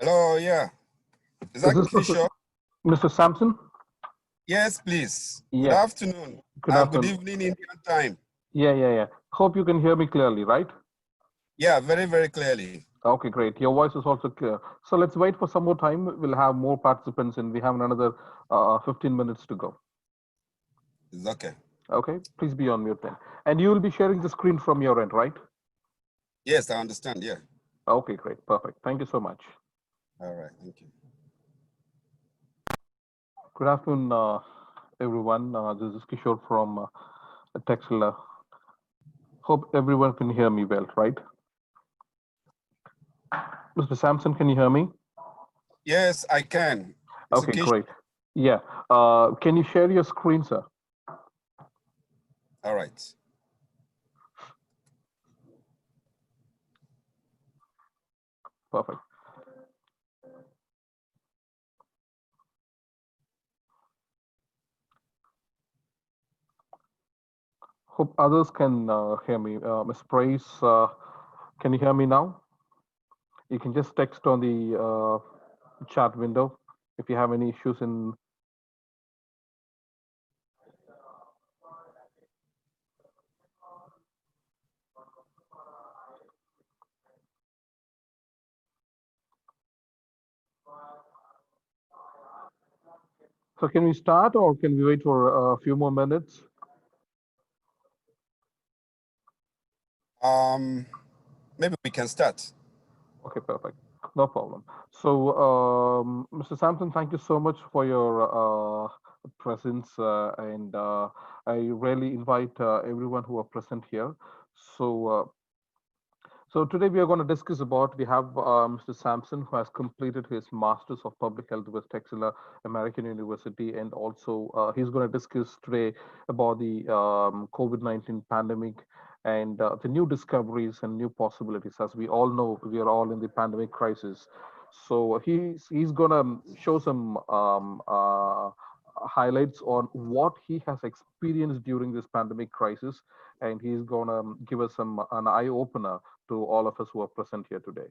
Hello, yeah. Is Is that this Kishore? Mr. Samson? Yes, please. Good Yeah, afternoon. good Good afternoon. evening Indian time. Yeah. Hope you can hear me clearly, right? Yeah, very, very clearly. Okay, great. Your voice is also clear. So let's wait for some more time. We'll have more participants and we have another 15 minutes to go. It's okay. Okay, please be on mute then. And you will be sharing the screen from your end, right? Yes, I understand. Yeah. Okay, great. Perfect. Thank you so much. All right. Thank you. Good afternoon, everyone. This is Kishore from Texila. Hope everyone can hear me well, right? Mr. Samson, can you hear me? Yes, I can. Mr. Okay, Kishore. great. Yeah. Can you share your screen, sir? All right. Perfect. Hope others can hear me. Ms. Price, can you hear me now? You can just text on the chat window if you have any issues in. So can we start or can we wait for a few more minutes? Maybe we can start. Okay, perfect. No problem. So, Mr. Sampson, thank you so much for your presence, and I really invite everyone who are present here. So, so today we are going to discuss about, we have Mr. Sampson who has completed his Masters of Public Health with Texila American University, and also he's going to discuss today about the COVID-19 pandemic and the new discoveries and new possibilities. As we all know, we are all in the pandemic crisis. So he's going to show some highlights on what he has experienced during this pandemic crisis, and he's going to give us an eye opener to all of us who are present here today.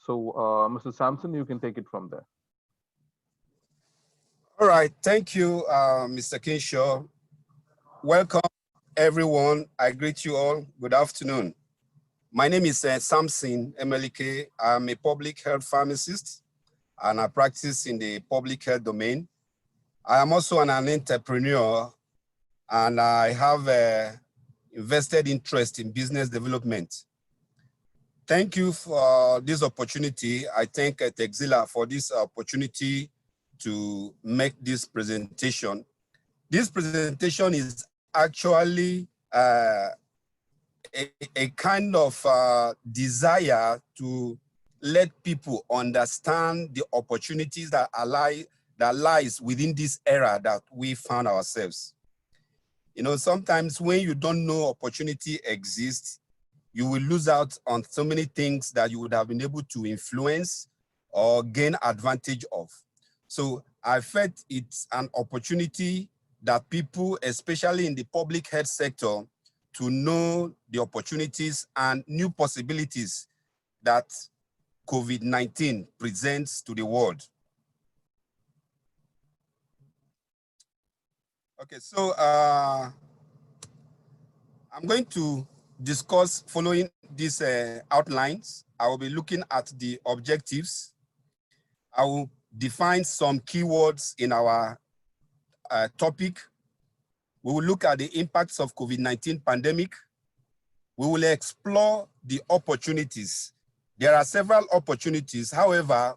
So, Mr. Sampson, you can take it from there. All right. Thank you, Mr. Kishore. Welcome, everyone. I greet you all. Good afternoon. My name is Samson C Emelike. I'm a public health pharmacist and I practice in the public health domain. I am also an entrepreneur and I have a invested interest in business development. Thank you for this opportunity. I thank Texila for this opportunity to make this presentation. This presentation is actually a kind of desire to let people understand the opportunities that lies within this era that we found ourselves. You know, sometimes when you don't know opportunity exists, you will lose out on so many things that you would have been able to influence or gain advantage of. So I felt it's an opportunity that people, especially in the public health sector, to know the opportunities and new possibilities that COVID-19 presents to the world. Okay, so I'm going to discuss following these outlines. I will be looking at the objectives. I will define some keywords in our topic. We will look at the impacts of COVID-19 pandemic. We will explore the opportunities. There are several opportunities. However,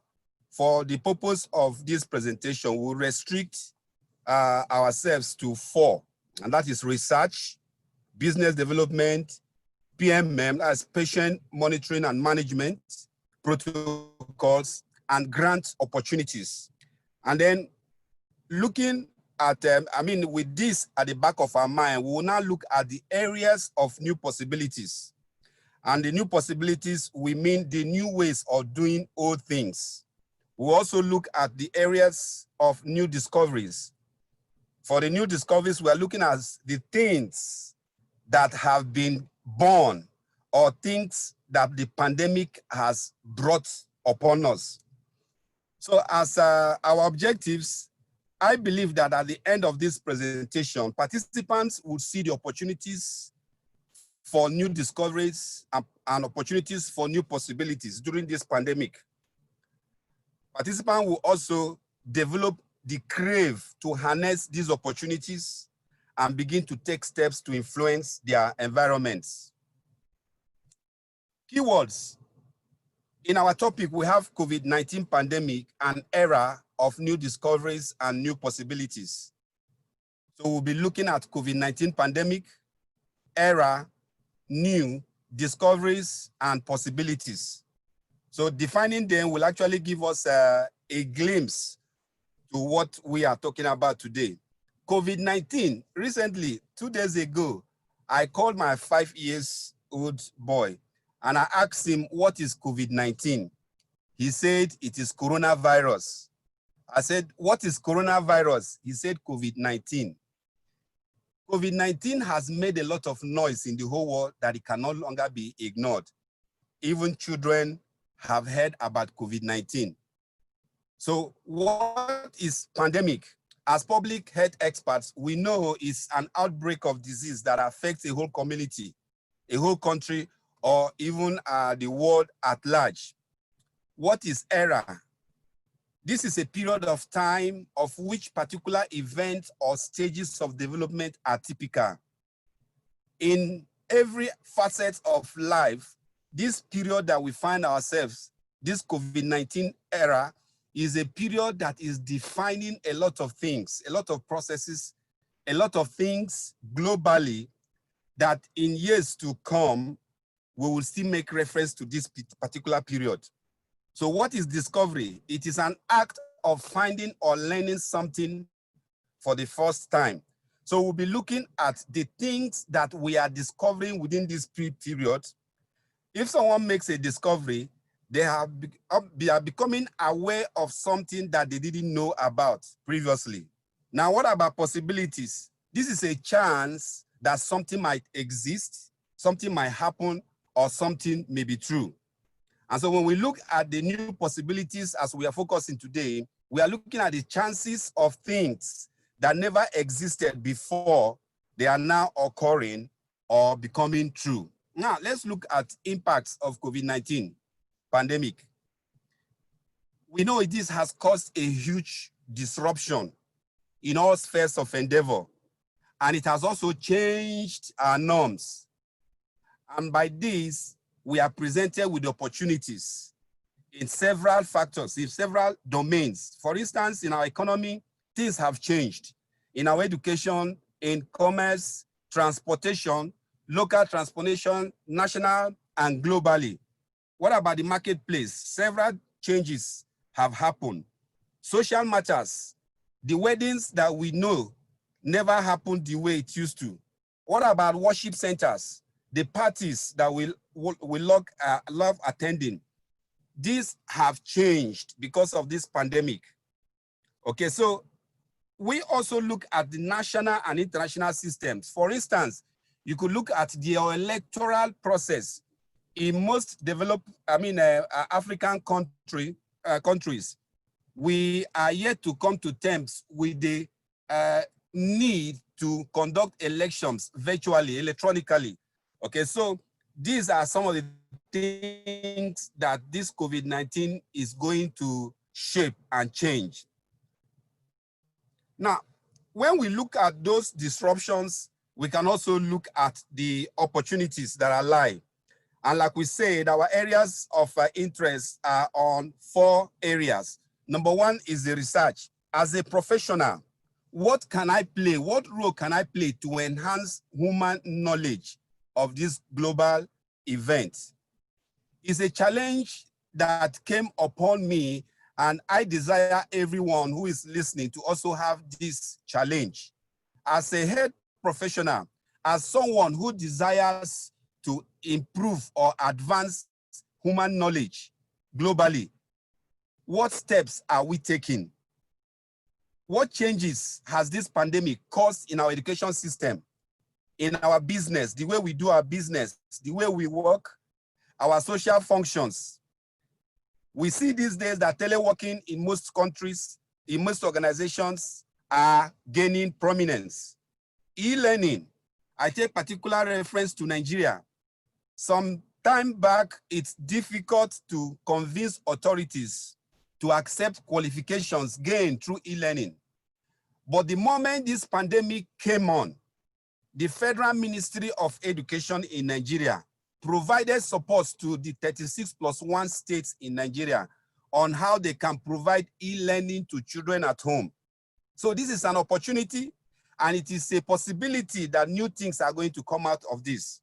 for the purpose of this presentation, we'll restrict ourselves to 4, and that is research, business development, PMM, as patient monitoring and management, protocols, and grant opportunities. And then looking at, with this at the back of our mind, we will now look at the areas of new possibilities. And the new possibilities, we mean the new ways of doing old things. We'll also look at the areas of new discoveries. For the new discoveries, we are looking at the things that have been born or things that the pandemic has brought upon us. So as our objectives, I believe that at the end of this presentation, participants will see the opportunities for new discoveries and opportunities for new possibilities during this pandemic. Participants will also develop the crave to harness these opportunities and begin to take steps to influence their environments. Keywords. In our topic, we have COVID-19 pandemic, an era of new discoveries and new possibilities. So we'll be looking at COVID-19 pandemic, era, new discoveries and possibilities. So defining them will actually give us a glimpse to what we are talking about today. COVID-19, recently, 2 days ago, I called my 5-year-old boy and I asked him, what is COVID-19? He said, it is coronavirus. I said, what is coronavirus? He said, COVID-19. COVID-19 has made a lot of noise in the whole world that it can no longer be ignored. Even children have heard about COVID-19. So what is pandemic? As public health experts, we know it's an outbreak of disease that affects a whole community, a whole country, or even the world at large. What is era? This is a period of time of which particular events or stages of development are typical. In every facet of life, this period that we find ourselves, this COVID-19 era, is a period that is defining a lot of things, a lot of processes, a lot of things globally that in years to come, we will still make reference to this particular period. So what is discovery? It is an act of finding or learning something for the first time. So we'll be looking at the things that we are discovering within this period. If someone makes a discovery, they are becoming aware of something that they didn't know about previously. Now, what about possibilities? This is a chance that something might exist, something might happen, or something may be true. And so when we look at the new possibilities as we are focusing today, we are looking at the chances of things that never existed before. They are now occurring or becoming true. Now, let's look at impacts of COVID-19 pandemic. We know this has caused a huge disruption in all spheres of endeavor, and it has also changed our norms. And by this, we are presented with opportunities in several factors, in several domains. For instance, in our economy, things have changed. In our education, in commerce, transportation, local transportation, national and globally. What about the marketplace? Several changes have happened. Social matters, the weddings that we know never happened the way it used to. What about worship centers? The parties that we love attending. These have changed because of this pandemic. Okay, so we also look at the national and international systems. For instance, you could look at the electoral process in most developed, African countries. We are yet to come to terms with the need to conduct elections virtually, electronically. Okay, so these are some of the things that this COVID-19 is going to shape and change. Now, when we look at those disruptions, we can also look at the opportunities that are lying. And like we said, our areas of interest are on 4 areas. Number 1 is the research. As a professional, what can I play? What role can I play to enhance human knowledge of this global event? It's a challenge that came upon me, and I desire everyone who is listening to also have this challenge. As a health professional, as someone who desires to improve or advance human knowledge globally, what steps are we taking? What changes has this pandemic caused in our education system, in our business, the way we do our business, the way we work, our social functions? We see these days that teleworking in most countries, in most organizations, are gaining prominence. E-learning, I take particular reference to Nigeria. Some time back, it's difficult to convince authorities to accept qualifications gained through e-learning. But the moment this pandemic came on, the Federal Ministry of Education in Nigeria provided support to the 36+1 states in Nigeria on how they can provide e-learning to children at home. So this is an opportunity, and it is a possibility that new things are going to come out of this.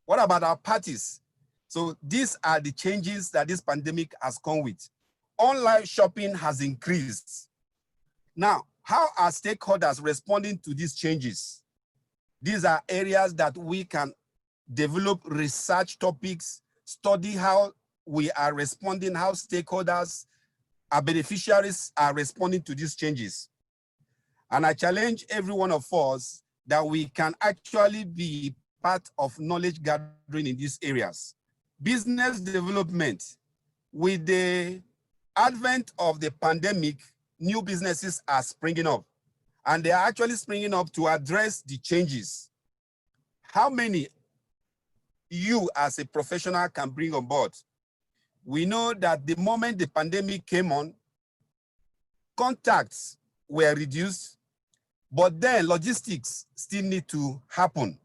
What about our parties? So these are the changes that this pandemic has come with. Online shopping has increased. Now, how are stakeholders responding to these changes? These are areas that we can develop research topics, study how we are responding, how stakeholders, our beneficiaries are responding to these changes. And I challenge every one of us that we can actually be part of knowledge gathering in these areas. Business development, with the advent of the pandemic, new businesses are springing up, and they are actually springing up to address the changes. How many you as a professional can bring on board? We know that the moment the pandemic came on, contacts were reduced, but then logistics still need to happen.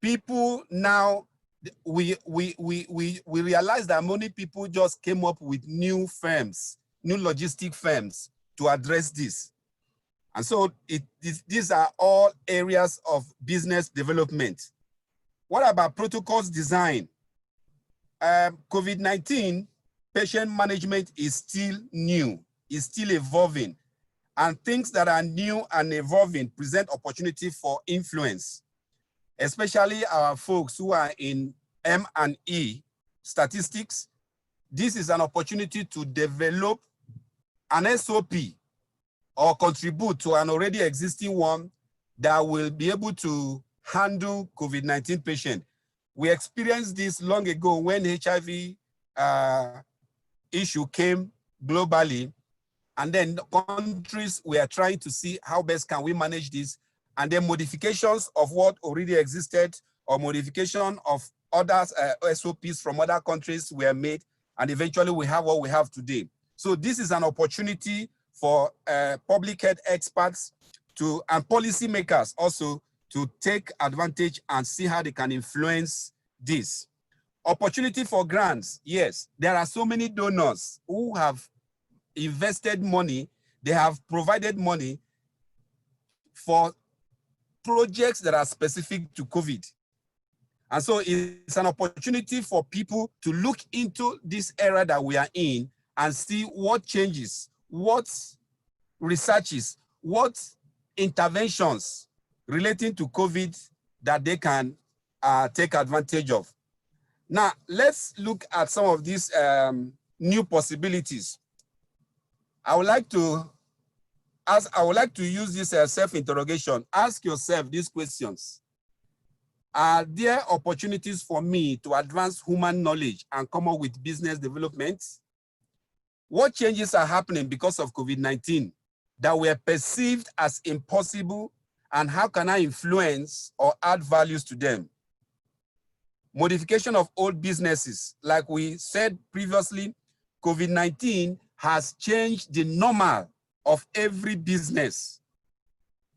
People now, we realize that many people just came up with new firms, new logistic firms to address this. And so these are all areas of business development. What about protocols design? COVID-19 patient management is still new, is still evolving, and things that are new and evolving present opportunity for influence, especially our folks who are in M&E statistics. This is an opportunity to develop an SOP or contribute to an already existing one that will be able to handle COVID-19 patients. We experienced this long ago when HIV issue came globally, and then countries were trying to see how best can we manage this, and then modifications of what already existed or modification of other SOPs from other countries were made, and eventually we have what we have today. So this is an opportunity for public health experts and policymakers also to take advantage and see how they can influence this. Opportunity for grants, yes. There are so many donors who have invested money, they have provided money for projects that are specific to COVID. And so it's an opportunity for people to look into this era that we are in and see what changes, what researches, what interventions relating to COVID that they can take advantage of. Now, let's look at some of these new possibilities. I would like to use this self-interrogation. Ask yourself these questions. Are there opportunities for me to advance human knowledge and come up with business development? What changes are happening because of COVID-19 that were perceived as impossible, and how can I influence or add values to them? Modification of old businesses. Like we said previously, COVID-19 has changed the normal of every business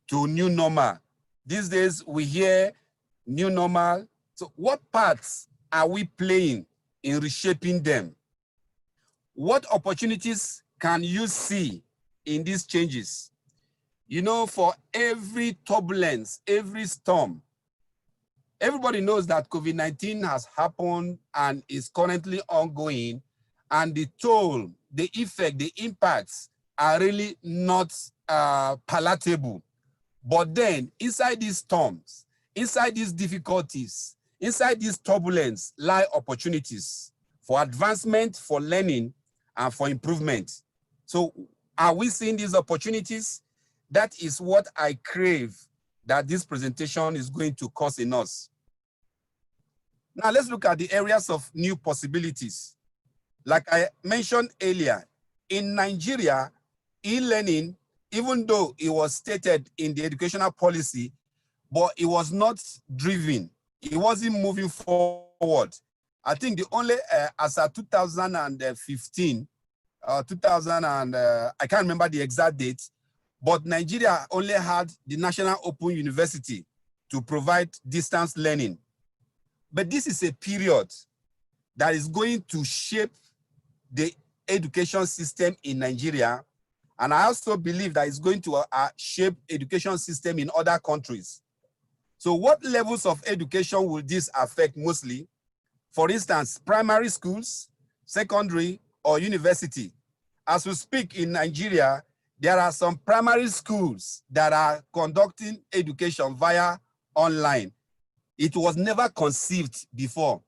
to new normal. These days we hear new normal. So what parts are we playing in reshaping them? What opportunities can you see in these changes? You know, for every turbulence, every storm, everybody knows that COVID-19 has happened and is currently ongoing, and the toll, the effect, the impacts are really not palatable. But then inside these storms, inside these difficulties, inside this turbulence lie opportunities for advancement, for learning, and for improvement. So are we seeing these opportunities? That is what I crave that this presentation is going to cause in us. Now let's look at the areas of new possibilities. Like I mentioned earlier, in Nigeria, e-learning, even though it was stated in the educational policy, but it was not driven. It wasn't moving forward. I think the only, as of 2015, 2000 and, I can't remember the exact date, but Nigeria only had the National Open University to provide distance learning. But this is a period that is going to shape the education system in Nigeria. And I also believe that it's going to shape education system in other countries. So what levels of education will this affect mostly? For instance, primary schools, secondary, or university. As we speak in Nigeria, there are some primary schools that are conducting education via online. It was never conceived before.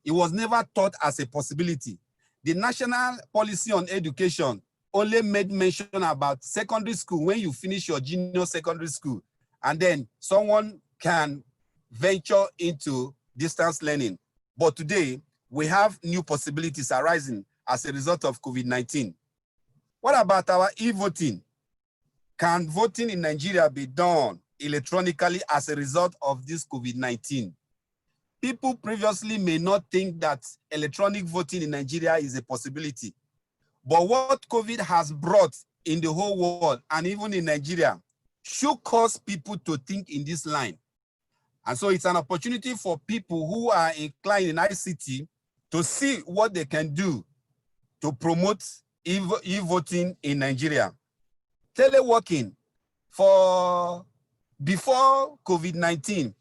It was never thought as a possibility. The national policy on education only made mention about secondary school when you finish your junior secondary school, and then someone can venture into distance learning. But today, we have new possibilities arising as a result of COVID-19. What about our e-voting? Can voting in Nigeria be done electronically as a result of this COVID-19? People previously may not think that electronic voting in Nigeria is a possibility. But what COVID has brought in the whole world and even in Nigeria should cause people to think in this line. And so it's an opportunity for people who are inclined in ICT to see what they can do to promote e-voting in Nigeria. Teleworking, before COVID-19,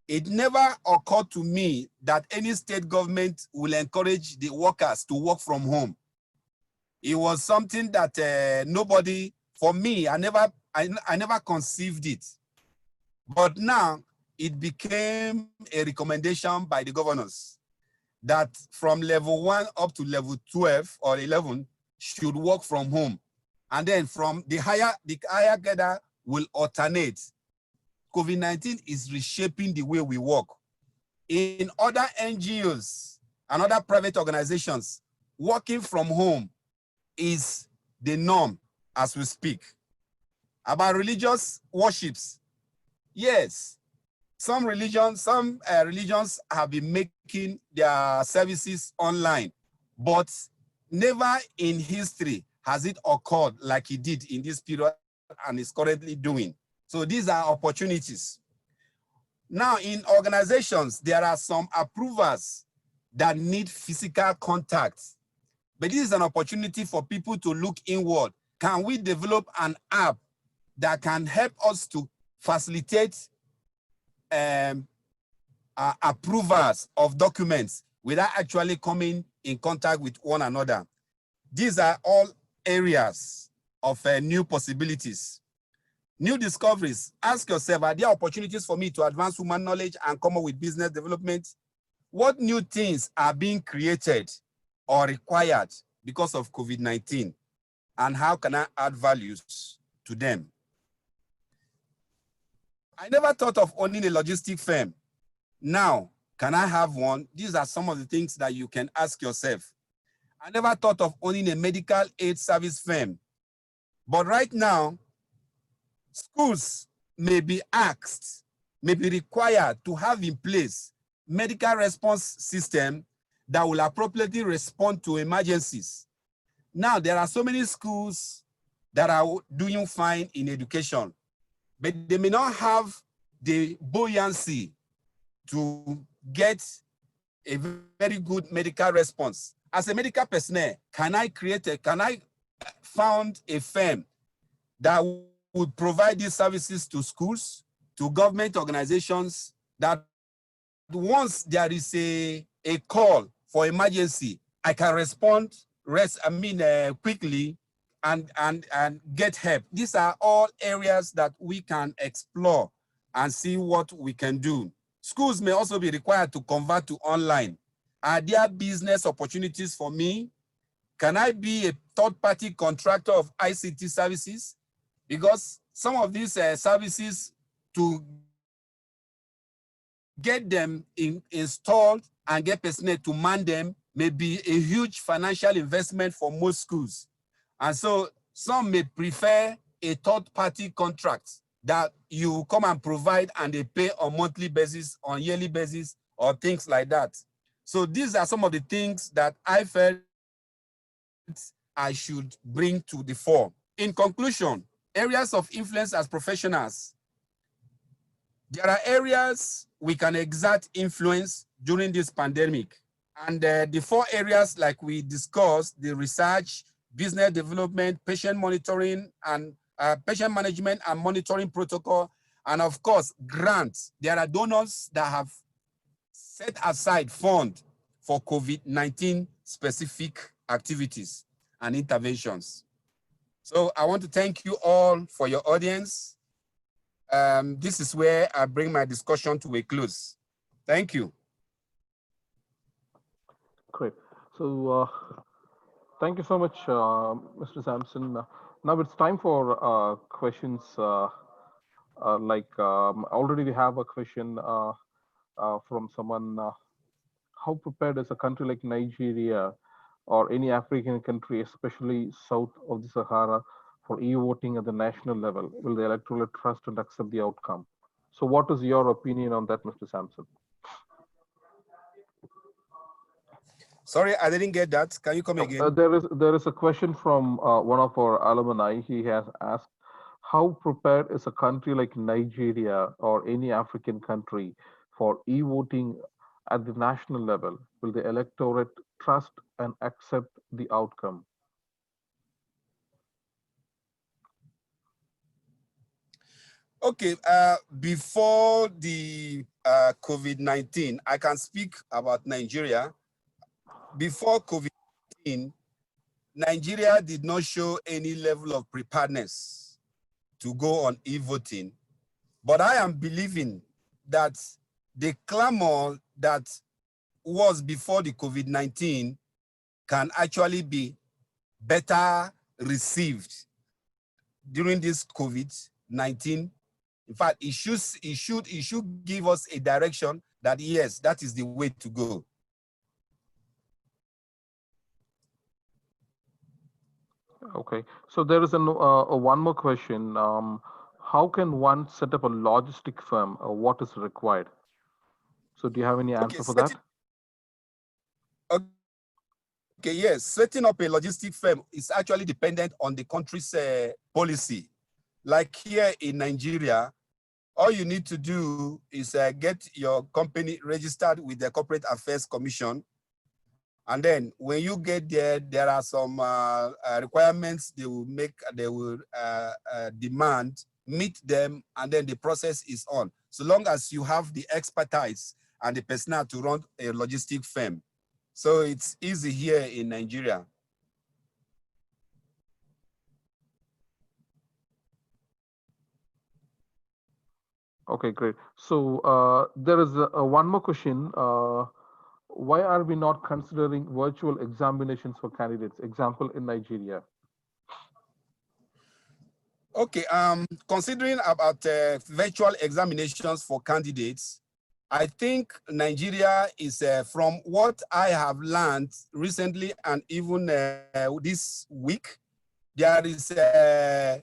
it never occurred to me that any state government will encourage the workers to work from home. It was something that nobody, for me, I never conceived it. But now it became a recommendation by the governors that from level 1 up to level 12 or 11 should work from home. And then from the higher cadre will alternate. COVID-19 is reshaping the way we work. In other NGOs and other private organizations, working from home is the norm as we speak. About religious worships, yes, some religions have been making their services online, but never in history has it occurred like it did in this period and is currently doing. So these are opportunities. Now, in organizations, there are some approvers that need physical contact. But this is an opportunity for people to look inward. Can we develop an app that can help us to facilitate approvers of documents without actually coming in contact with one another? These are all areas of new possibilities. New discoveries. Ask yourself, are there opportunities for me to advance human knowledge and come up with business development? What new things are being created or required because of COVID-19? And how can I add values to them? I never thought of owning a logistic firm. Now, can I have one? These are some of the things that you can ask yourself. I never thought of owning a medical aid service firm. But right now, schools may be asked, may be required to have in place medical response system that will appropriately respond to emergencies. Now, there are so many schools that are doing fine in education, but they may not have the buoyancy to get a very good medical response. As a medical personnel, can I found a firm that would provide these services to schools, to government organizations, that once there is a call for emergency, I can respond quickly and get help. These are all areas that we can explore and see what we can do. Schools may also be required to convert to online. Are there business opportunities for me? Can I be a third-party contractor of ICT services? Because some of these services, to get them installed and get personnel to man them may be a huge financial investment for most schools. And so some may prefer a third-party contract that you come and provide and they pay on monthly basis, on yearly basis, or things like that. So these are some of the things that I felt I should bring to the fore. In conclusion, areas of influence as professionals. There are areas we can exert influence during this pandemic. And the four areas like we discussed, the research, business development, patient monitoring, and patient management and monitoring protocol, and of course, grants. There are donors that have set aside funds for COVID-19 specific activities and interventions. So I want to thank you all for your audience. This is where I bring my discussion to a close. Thank you. Great. So thank you so much, Mr. Samson. Now it's time for questions. Already we have a question from someone. How prepared is a country like Nigeria or any African country, especially south of the Sahara, for e-voting at the national level? Will the electorate trust and accept the outcome? So what is your opinion on that, Mr. Samson? Sorry, I didn't get that. Can you come again? There is a question from one of our alumni. He has asked, how prepared is a country like Nigeria or any African country for e-voting at the national level? Will the electorate trust and accept the outcome? Okay, before the COVID-19, I can speak about Nigeria. Before COVID-19, Nigeria did not show any level of preparedness to go on e-voting. But I am believing that the clamor that was before the COVID-19 can actually be better received during this COVID-19. In fact, it should give us a direction that yes, that is the way to go. Okay, so there is one more question. How can one set up a logistic firm? What is required? So do you have any answer for that? Okay, yes, setting up a logistic firm is actually dependent on the country's policy. Like here in Nigeria, all you need to do is get your company registered with the Corporate Affairs Commission. And then when you get there, there are some requirements they will demand, meet them, and then the process is on. So long as you have the expertise and the personnel to run a logistic firm. So it's easy here in Nigeria. Okay, great. So there is one more question. Why are we not considering virtual examinations for candidates? Example in Nigeria. Okay, considering about virtual examinations for candidates, I think Nigeria is, from what I have learned recently and even this week, there is a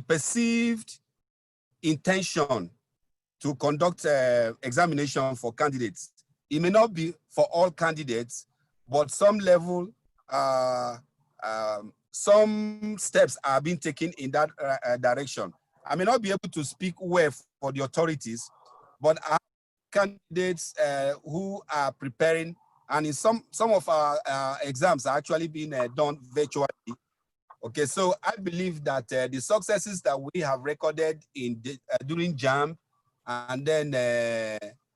perceived intention to conduct examination for candidates. It may not be for all candidates, but some level, some steps are being taken in that direction. I may not be able to speak well for the authorities, but I have candidates who are preparing, and in some of our exams are actually being done virtually. Okay, so I believe that the successes that we have recorded in during JAM and then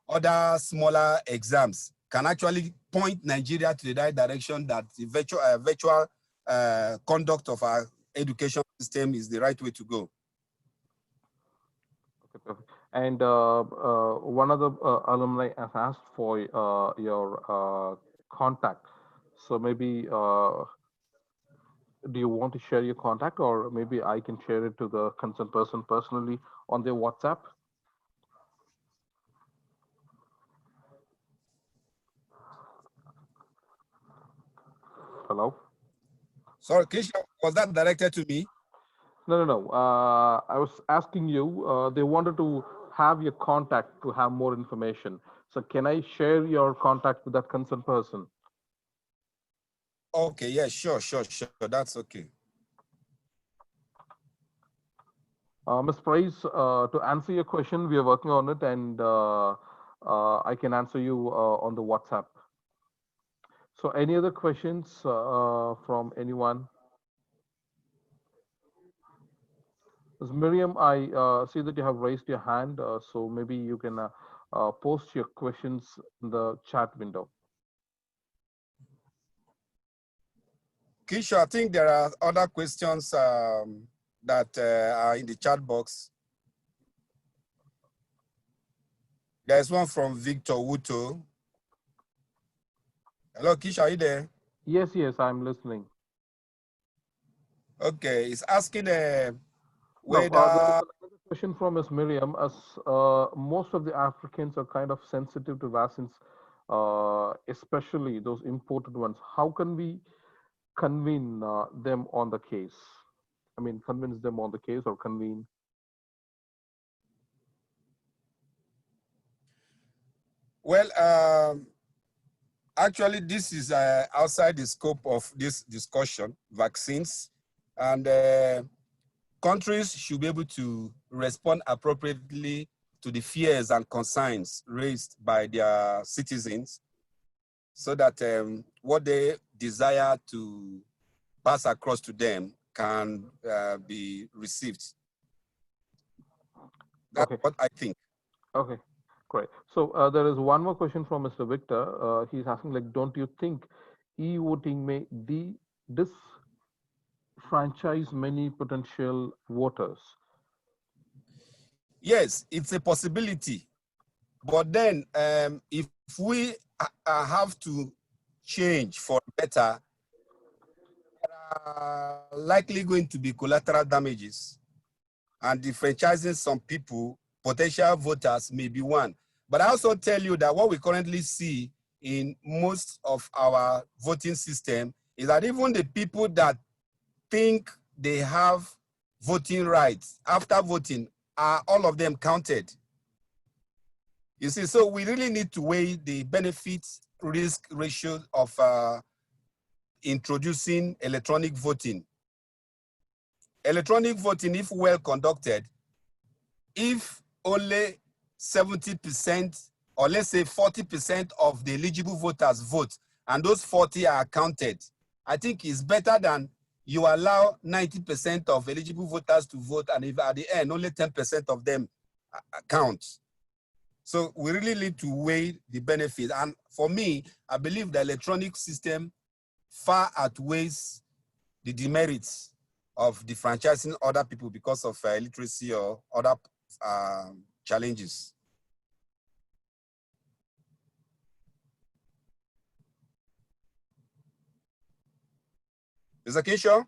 other smaller exams can actually point Nigeria to the right direction, that the virtual conduct of our education system is the right way to go. Okay, perfect. And one of the alumni has asked for your contact. So maybe do you want to share your contact, or maybe I can share it to the concerned person personally on their WhatsApp? Hello? Sorry, Keisha, was that directed to me? No. I was asking you, they wanted to have your contact to have more information. So can I share your contact with that concerned person? Okay, yeah, sure. That's okay. Ms. Price, to answer your question, we are working on it, and I can answer you on the WhatsApp. So any other questions from anyone? Ms. Miriam, I see that you have raised your hand, so maybe you can post your questions in the chat window. Keisha, I think there are other questions that are in the chat box. There's one from Victor Wuto. Hello, Keisha, are you there? Yes, I'm listening. Okay, it's asking No, there is whether, another question from Ms. Miriam. As most of the Africans are kind of sensitive to vaccines, especially those imported ones, how can we convene them on the case? I mean, convince them on the case or convene? well, actually, this is outside the scope of this discussion, vaccines, and countries should be able to respond appropriately to the fears and concerns raised by their citizens so that what they desire to pass across to them can be received. That's Okay, what I think. okay, great. So there is one more question from Mr. Victor. He's asking, like, don't you think e-voting may disfranchise many potential voters? Yes, it's a possibility. But then if we have to change for better, likely going to be collateral damages, and differentializing some people, potential voters may be one. But I also tell you that what we currently see in most of our voting system is that even the people that think they have voting rights after voting are all of them counted. You see, so we really need to weigh the benefit risk ratio of introducing electronic voting. Electronic voting, if well conducted, if only 70% or let's say 40% of the eligible voters vote and those 40 are counted, I think it's better than you allow 90% of eligible voters to vote and if at the end only 10% of them count. So we really need to weigh the benefit. And for me, I believe the electronic system far outweighs the demerits of defranchising other people because of illiteracy or other challenges. Mr. Kinshaw?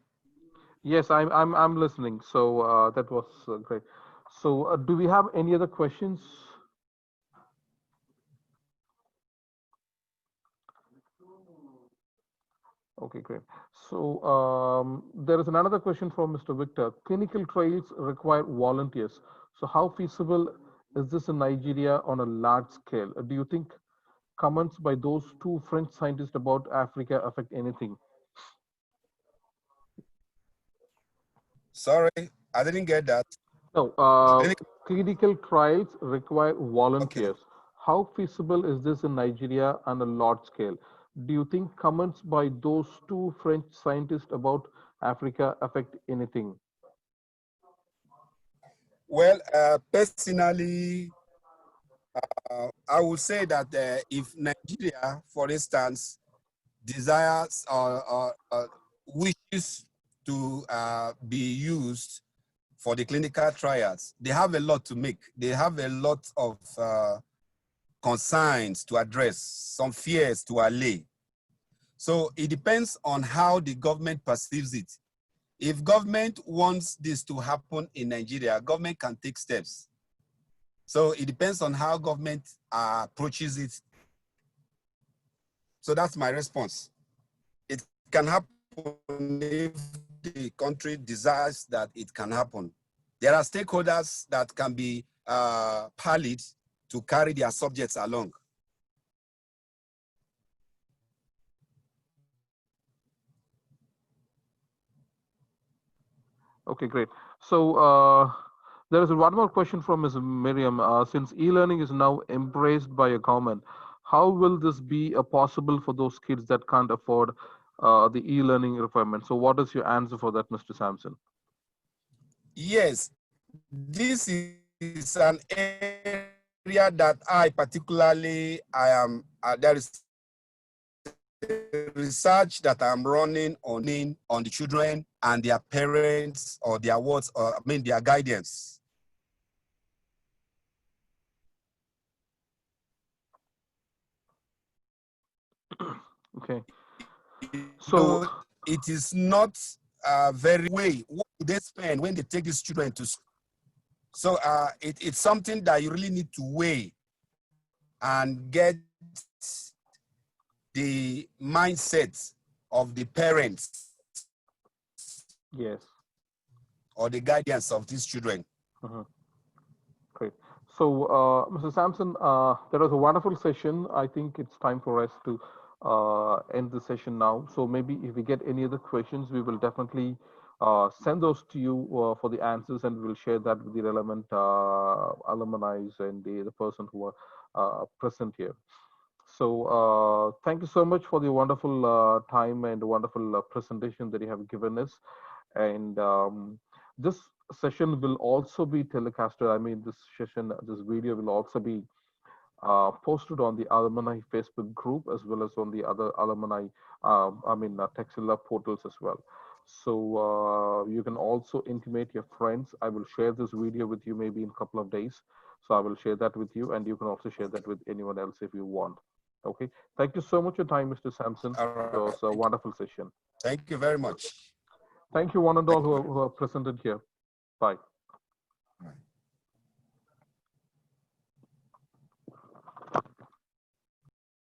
Yes, I'm listening. So that was great. So do we have any other questions? Okay, great. So there is another question from Mr. Victor. Clinical trials require volunteers. So how feasible is this in Nigeria on a large scale? Do you think comments by those two French scientists about Africa affect anything? Sorry, I didn't get that. No, clinical trials require Okay. volunteers. How feasible is this in Nigeria on a large scale? Do you think comments by those two French scientists about Africa affect anything? Well, personally, I would say that if Nigeria, for instance, desires or wishes to be used for the clinical trials, they have a lot to make. They have a lot of concerns to address, some fears to allay. So it depends on how the government perceives it. If government wants this to happen in Nigeria, government can take steps. So it depends on how government approaches it. So that's my response. It can happen if the country desires that it can happen. There are stakeholders that can be parlayed to carry their subjects along. Okay, great. So there is one more question from Ms. Miriam. Since e-learning is now embraced by a government, how will this be possible for those kids that can't afford the e-learning requirement? So what is your answer for that, Mr. Samson? Yes, this is an area that I particularly, there is research that I'm running on the children and their parents or their wards, or I mean their guidance. Okay. So So it is not very way. What do they spend when they take these children to school? So it's something that you really need to weigh and get the mindset of the parents, yes. or the guidance of these children. Great. So, Mr. Sampson, that was a wonderful session. I think it's time for us to end the session now. So maybe if we get any other questions, we will definitely send those to you for the answers, and we'll share that with the relevant alumni and the person who are present here. So thank you so much for the wonderful time and wonderful presentation that you have given us. And this session will also be telecasted. I mean, this video will also be posted on the alumni Facebook group as well as on the other alumni, Texila portals as well. So you can also intimate your friends. I will share this video with you maybe in a couple of days. So I will share that with you, and you can also share that with anyone else if you want. Okay. Thank you so much for your time, Mr. Sampson. It was a wonderful session. Thank you very much. Thank you, one and all Thank you. who are presented here. Bye.